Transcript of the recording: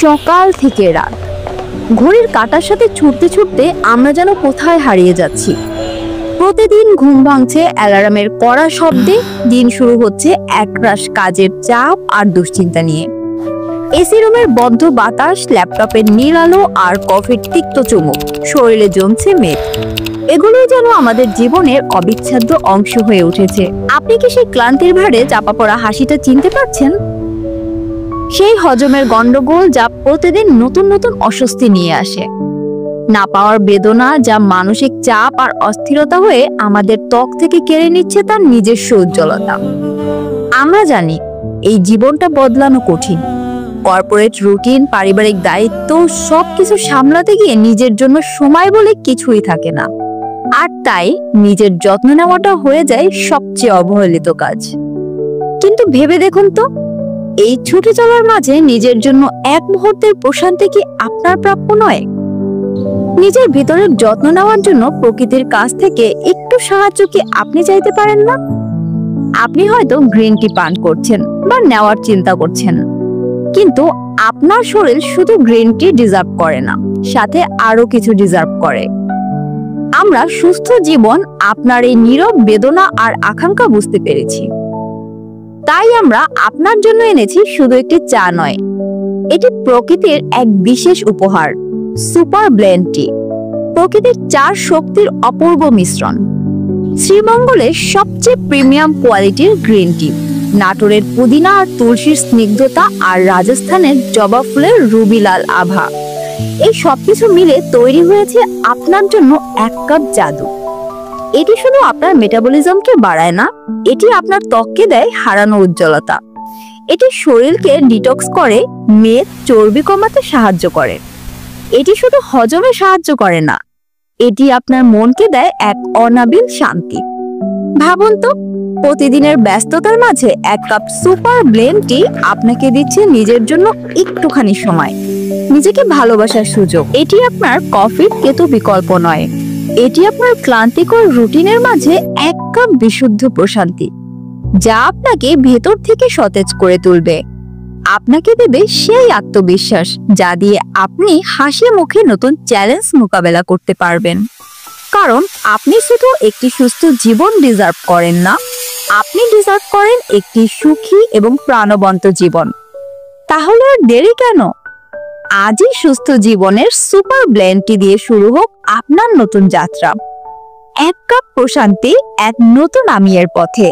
সকাল থেকে রাত ঘড়ির কাঁটার সাথে ছুটতে ছুটতে আমরা যেন কোথায় হারিয়ে যাচ্ছি। প্রতিদিন ঘুম ভাঙছে অ্যালার্মের কড়া শব্দে, দিন শুরু হচ্ছে একরাশ কাজের চাপ আর দুশ্চিন্তা নিয়ে। এসি রুমের বদ্ধ বাতাস, ল্যাপটপের নীল আলো আর কফির তিক্ত চুমুক, শরীরে জমছে মেদ। এগুলোই যেন আমাদের জীবনের অবিচ্ছেদ্য অংশ হয়ে উঠেছে। আপনি কি সেই ক্লান্তির ভারে চাপা পড়া হাসিটা চিনতে পারছেন? সেই হজমের গন্ডগোল যা প্রতিদিন নতুন নতুন অস্বস্তি নিয়ে আসে, না পাওয়ার বেদনা যা মানসিক চাপ আর অস্থিরতা হয়ে আমাদের ত্বক থেকে কেড়ে নিচ্ছে তার নিজস্ব উজ্জ্বলতা। আমরা জানি এই জীবনটা বদলানো কঠিন। কর্পোরেট রুটিন, পারিবারিক দায়িত্ব সবকিছু সামলাতে গিয়ে নিজের জন্য সময় বলে কিছুই থাকে না। আর তাই নিজের যত্ন নেওয়াটা হয়ে যায় সবচেয়ে অবহেলিত কাজ। কিন্তু ভেবে দেখুন তো, এই ছুটে চলার মাঝে নিজের জন্য এক মুহূর্তের প্রশান্তি কি আপনার প্রাপ্য নয়? নিজের ভিতরের যত্ন নেওয়ার জন্য প্রকৃতির কাছ থেকে একটু সাহায্য কি আপনি চাইতে পারেন না? আপনি হয়তো গ্রিন টি পান করছেন বা নেওয়ার চিন্তা করছেন, কিন্তু আপনার শরীর শুধু গ্রিন টি ডিজার্ভ করে না, সাথে আরো কিছু ডিজার্ভ করে। আমরা সুস্থ জীবন আপনার এই নীরব বেদনা আর আকাঙ্ক্ষা বুঝতে পেরেছি। তাই আমরা আপনার জন্য এনেছি শুধু একটি চা নয়, এটি প্রকৃতির এক বিশেষ উপহার, সুপার ব্লেন্ড টি। প্রকৃতির চার শক্তির অপূর্ব মিশ্রণ। শ্রীমঙ্গলের সবচেয়ে প্রিমিয়াম কোয়ালিটির গ্রিন টি, নাটোরের পুদিনা আর তুলসীর স্নিগ্ধতা, আর রাজস্থানের জবা ফুলের রুবি লাল আভা, এই সবকিছু মিলে তৈরি হয়েছে আপনার জন্য এক কাপ জাদু। এটি শুধু আপনার মেটাবলিজমকে বাড়ায় না, এটি আপনার ত্বককে দেয় হারানো উজ্জ্বলতা। এটি শরীরকে ডিটক্স করে, মেদ, চর্বি কমাতে সাহায্য করে। এটি শুধু হজমে সাহায্য করে না, এটি আপনার মনকে দেয় এক অনাবিল শান্তি। ভাবুন তো, প্রতিদিনের ব্যস্ততার মাঝে এক কাপ সুপার ব্লেন্ড টি আপনাকে দিচ্ছে নিজের জন্য একটুখানি সময়, নিজেকে ভালোবাসার সুযোগ। এটি আপনার কফির কেতু বিকল্প নয়, এটি আপনার ক্লান্তিকর রুটিনের মাঝে এক কাপ বিশুদ্ধ প্রশান্তি, যা আপনাকে ভেতর থেকে সতেজ করে তুলবে। আপনাকে দেবে সেই আত্মবিশ্বাস যা দিয়ে আপনি হাসি মুখে নতুন চ্যালেঞ্জ মোকাবেলা করতে পারবেন। কারণ আপনি শুধু একটি সুস্থ জীবন ডিজার্ভ করেন না, আপনি ডিজার্ভ করেন একটি সুখী এবং প্রাণবন্ত জীবন। তাহলে আর দেরি কেন? আজই সুস্থ জীবনের সুপার ব্লেন্ড টি দিয়ে শুরু হোক আপনার নতুন যাত্রা। এক কাপ প্রশান্তি, এক নতুন আমির পথে।